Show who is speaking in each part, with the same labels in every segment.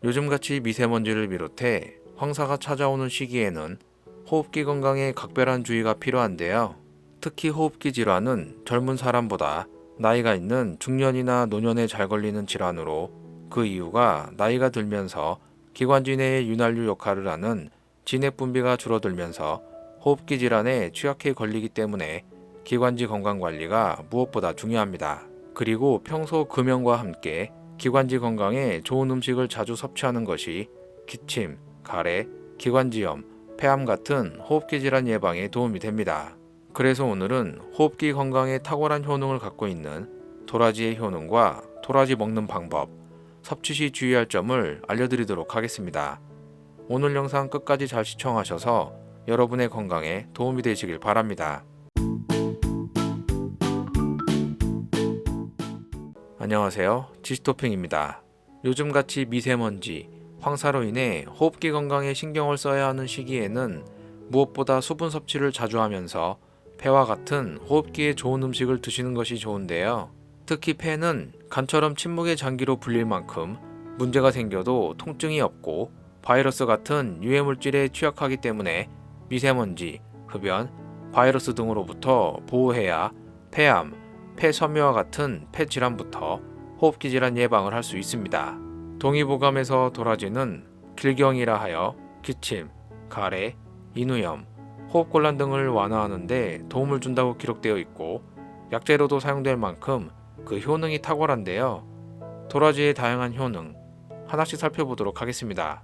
Speaker 1: 요즘같이 미세먼지를 비롯해 황사가 찾아오는 시기에는 호흡기 건강에 각별한 주의가 필요한데요. 특히 호흡기 질환은 젊은 사람보다 나이가 있는 중년이나 노년에 잘 걸리는 질환으로 그 이유가 나이가 들면서 기관지 내의 윤활유 역할을 하는 진액 분비가 줄어들면서 호흡기 질환에 취약해 걸리기 때문에 기관지 건강 관리가 무엇보다 중요합니다. 그리고 평소 금연과 함께 기관지 건강에 좋은 음식을 자주 섭취하는 것이 기침, 가래, 기관지염, 폐암 같은 호흡기 질환 예방에 도움이 됩니다. 그래서 오늘은 호흡기 건강에 탁월한 효능을 갖고 있는 도라지의 효능과 도라지 먹는 방법, 섭취 시 주의할 점을 알려드리도록 하겠습니다. 오늘 영상 끝까지 잘 시청하셔서 여러분의 건강에 도움이 되시길 바랍니다. 안녕하세요. 지스토핑입니다. 요즘같이 미세먼지, 황사로 인해 호흡기 건강에 신경을 써야 하는 시기에는 무엇보다 수분 섭취를 자주 하면서 폐와 같은 호흡기에 좋은 음식을 드시는 것이 좋은데요. 특히 폐는 간처럼 침묵의 장기로 불릴 만큼 문제가 생겨도 통증이 없고 바이러스 같은 유해물질에 취약하기 때문에 미세먼지, 흡연, 바이러스 등으로부터 보호해야 폐암, 폐섬유와 같은 폐질환부터 호흡기 질환 예방을 할 수 있습니다. 동의보감에서 도라지는 길경이라 하여 기침, 가래, 인후염, 호흡곤란 등을 완화하는 데 도움을 준다고 기록되어 있고 약재로도 사용될 만큼 그 효능이 탁월한데요. 도라지의 다양한 효능 하나씩 살펴보도록 하겠습니다.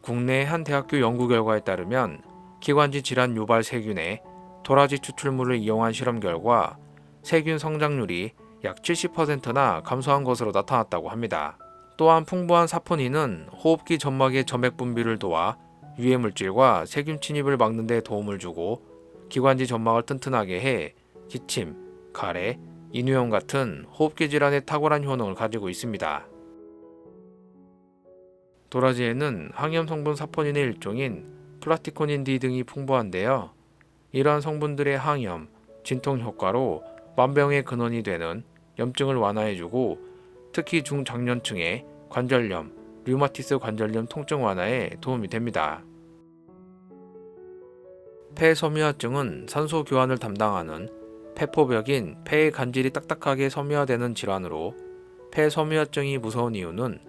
Speaker 1: 국내 한 대학교 연구 결과에 따르면 기관지 질환 유발 세균에 도라지 추출물을 이용한 실험 결과 세균 성장률이 약 70%나 감소한 것으로 나타났다고 합니다. 또한 풍부한 사포닌은 호흡기 점막의 점액 분비를 도와 유해물질과 세균 침입을 막는 데 도움을 주고 기관지 점막을 튼튼하게 해 기침, 가래, 인후염 같은 호흡기 질환에 탁월한 효능을 가지고 있습니다. 도라지에는 항염 성분 사포닌의 일종인 플라티코닌 D 등이 풍부한데요. 이러한 성분들의 항염, 진통 효과로 만병의 근원이 되는 염증을 완화해주고 특히 중장년층의 관절염, 류마티스 관절염 통증 완화에 도움이 됩니다. 폐섬유화증은 산소 교환을 담당하는 폐포벽인 폐의 간질이 딱딱하게 섬유화되는 질환으로 폐섬유화증이 무서운 이유는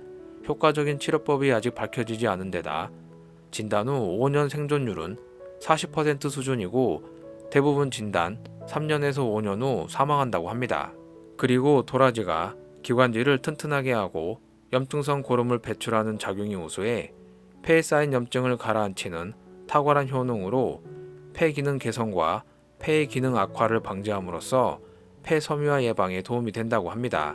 Speaker 1: 효과적인 치료법이 아직 밝혀지지 않은 데다 진단 후 5년 생존율은 40% 수준이고 대부분 진단 3년에서 5년 후 사망한다고 합니다. 그리고 도라지가 기관지를 튼튼하게 하고 염증성 고름을 배출하는 작용이 우수해 폐에 쌓인 염증을 가라앉히는 탁월한 효능으로 폐 기능 개선과 폐의 기능 악화를 방지함으로써 폐 섬유화 예방에 도움이 된다고 합니다.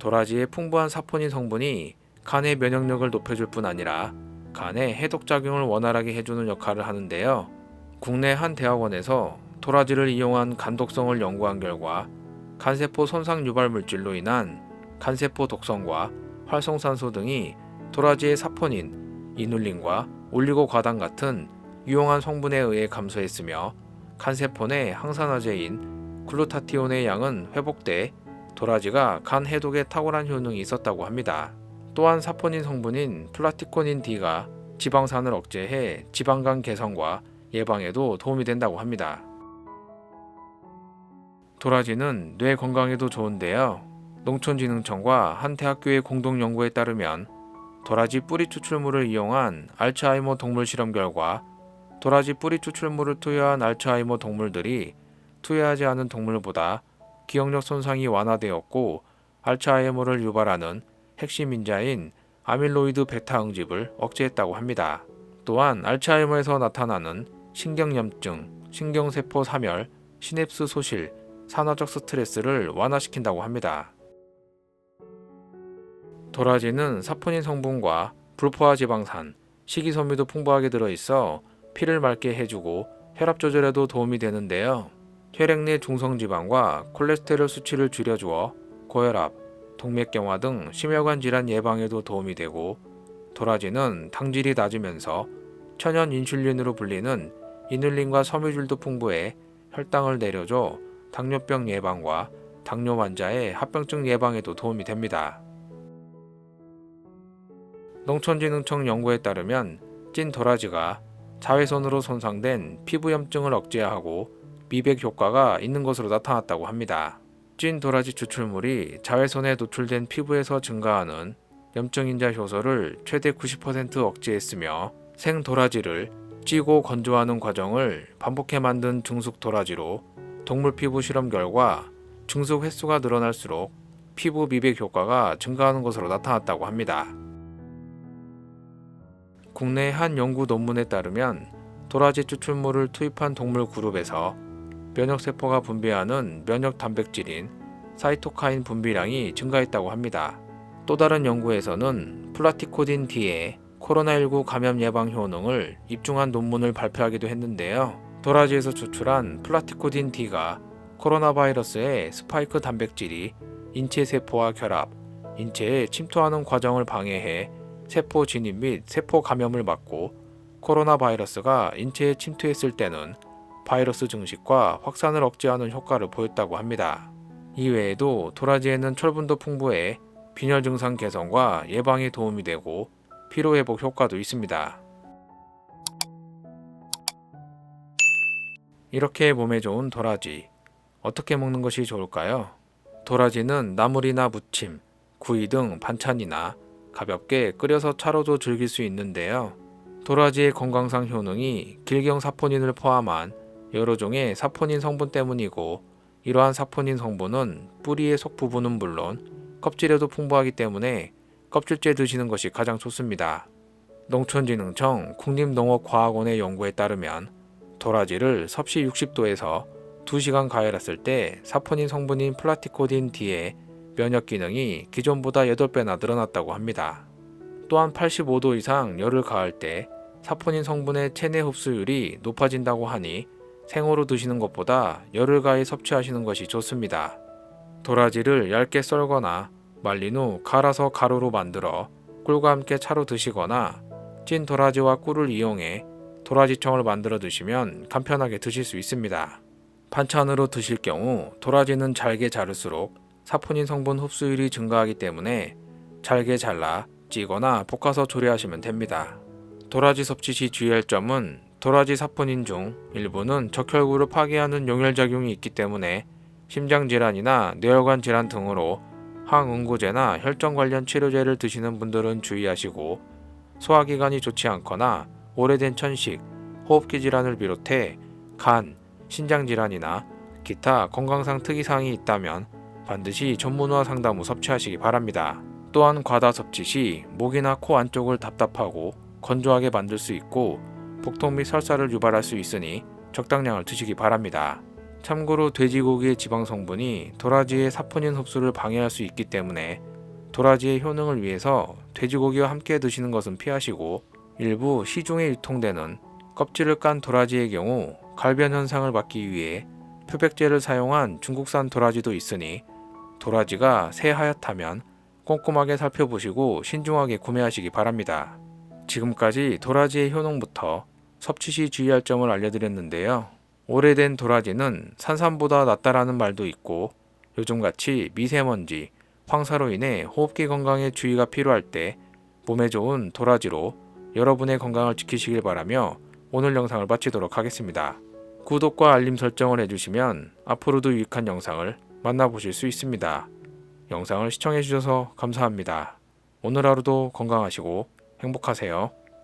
Speaker 1: 도라지의 풍부한 사포닌 성분이 간의 면역력을 높여줄 뿐 아니라 간의 해독작용을 원활하게 해주는 역할을 하는데요. 국내 한 대학원에서 도라지를 이용한 간독성을 연구한 결과 간세포 손상 유발 물질로 인한 간세포 독성과 활성산소 등이 도라지의 사포닌, 이눌린과 올리고과당 같은 유용한 성분에 의해 감소했으며 간세포 내 항산화제인 글루타티온의 양은 회복돼 도라지가 간 해독에 탁월한 효능이 있었다고 합니다. 또한 사포닌 성분인 플라티코닌 D가 지방산을 억제해 지방간 개선과 예방에도 도움이 된다고 합니다. 도라지는 뇌 건강에도 좋은데요. 농촌진흥청과 한 대학교의 공동 연구에 따르면 도라지 뿌리 추출물을 이용한 알츠하이머 동물 실험 결과 도라지 뿌리 추출물을 투여한 알츠하이머 동물들이 투여하지 않은 동물보다 기억력 손상이 완화되었고 알츠하이머를 유발하는 핵심 인자인 아밀로이드 베타 응집을 억제했다고 합니다. 또한 알츠하이머에서 나타나는 신경염증, 신경세포 사멸, 시냅스 소실, 산화적 스트레스를 완화시킨다고 합니다. 도라지는 사포닌 성분과 불포화 지방산, 식이섬유도 풍부하게 들어있어 피를 맑게 해주고 혈압 조절에도 도움이 되는데요. 혈액 내 중성지방과 콜레스테롤 수치를 줄여주어 고혈압, 동맥경화 등 심혈관 질환 예방에도 도움이 되고 도라지는 당질이 낮으면서 천연 인슐린으로 불리는 이눌린과 섬유질도 풍부해 혈당을 내려줘 당뇨병 예방과 당뇨 환자의 합병증 예방에도 도움이 됩니다. 농촌진흥청 연구에 따르면 찐 도라지가 자외선으로 손상된 피부염증을 억제하고 미백 효과가 있는 것으로 나타났다고 합니다. 찐 도라지 추출물이 자외선에 노출된 피부에서 증가하는 염증 인자 효소를 최대 90% 억제했으며 생 도라지를 찌고 건조하는 과정을 반복해 만든 중숙 도라지로 동물 피부 실험 결과 중숙 횟수가 늘어날수록 피부 미백 효과가 증가하는 것으로 나타났다고 합니다. 국내 한 연구 논문에 따르면 도라지 추출물을 투입한 동물 그룹에서 면역세포가 분비하는 면역 단백질인 사이토카인 분비량이 증가했다고 합니다. 또 다른 연구에서는 플라티코딘 D의 코로나19 감염 예방 효능을 입증한 논문을 발표하기도 했는데요. 도라지에서 추출한 플라티코딘 D가 코로나 바이러스의 스파이크 단백질이 인체 세포와 결합, 인체에 침투하는 과정을 방해해 세포 진입 및 세포 감염을 막고 코로나 바이러스가 인체에 침투했을 때는 바이러스 증식과 확산을 억제하는 효과를 보였다고 합니다. 이외에도 도라지에는 철분도 풍부해 빈혈 증상 개선과 예방에 도움이 되고 피로회복 효과도 있습니다. 이렇게 몸에 좋은 도라지, 어떻게 먹는 것이 좋을까요? 도라지는 나물이나 무침, 구이 등 반찬이나 가볍게 끓여서 차로도 즐길 수 있는데요. 도라지의 건강상 효능이 길경사포닌을 포함한 여러 종의 사포닌 성분 때문이고, 이러한 사포닌 성분은 뿌리의 속 부분은 물론 껍질에도 풍부하기 때문에 껍질째 드시는 것이 가장 좋습니다. 농촌진흥청 국립농업과학원의 연구에 따르면 도라지를 섭씨 60도에서 2시간 가열했을 때 사포닌 성분인 플라티코딘 D의 면역 기능이 기존보다 8배나 늘어났다고 합니다. 또한 85도 이상 열을 가할 때 사포닌 성분의 체내 흡수율이 높아진다고 하니 생으로 드시는 것보다 열을 가해 섭취하시는 것이 좋습니다. 도라지를 얇게 썰거나 말린 후 갈아서 가루로 만들어 꿀과 함께 차로 드시거나 찐 도라지와 꿀을 이용해 도라지청을 만들어 드시면 간편하게 드실 수 있습니다. 반찬으로 드실 경우 도라지는 잘게 자를수록 사포닌 성분 흡수율이 증가하기 때문에 잘게 잘라 찌거나 볶아서 조리하시면 됩니다. 도라지 섭취 시 주의할 점은 도라지 사포닌 중 일부는 적혈구를 파괴하는 용혈작용이 있기 때문에 심장질환이나 뇌혈관 질환 등으로 항응고제나 혈전 관련 치료제를 드시는 분들은 주의하시고, 소화기관이 좋지 않거나 오래된 천식, 호흡기 질환을 비롯해 간, 신장질환이나 기타 건강상 특이사항이 있다면 반드시 전문의와 상담 후 섭취하시기 바랍니다. 또한 과다 섭취 시 목이나 코 안쪽을 답답하고 건조하게 만들 수 있고 복통 및 설사를 유발할 수 있으니 적당량을 드시기 바랍니다. 참고로 돼지고기의 지방 성분이 도라지의 사포닌 흡수를 방해할 수 있기 때문에 도라지의 효능을 위해서 돼지고기와 함께 드시는 것은 피하시고, 일부 시중에 유통되는 껍질을 깐 도라지의 경우 갈변 현상을 막기 위해 표백제를 사용한 중국산 도라지도 있으니 도라지가 새하얗다면 꼼꼼하게 살펴보시고 신중하게 구매하시기 바랍니다. 지금까지 도라지의 효능부터 섭취 시 주의할 점을 알려드렸는데요. 오래된 도라지는 산삼보다 낫다라는 말도 있고, 요즘같이 미세먼지, 황사로 인해 호흡기 건강에 주의가 필요할 때 몸에 좋은 도라지로 여러분의 건강을 지키시길 바라며 오늘 영상을 마치도록 하겠습니다. 구독과 알림 설정을 해주시면 앞으로도 유익한 영상을 만나보실 수 있습니다. 영상을 시청해주셔서 감사합니다. 오늘 하루도 건강하시고 행복하세요.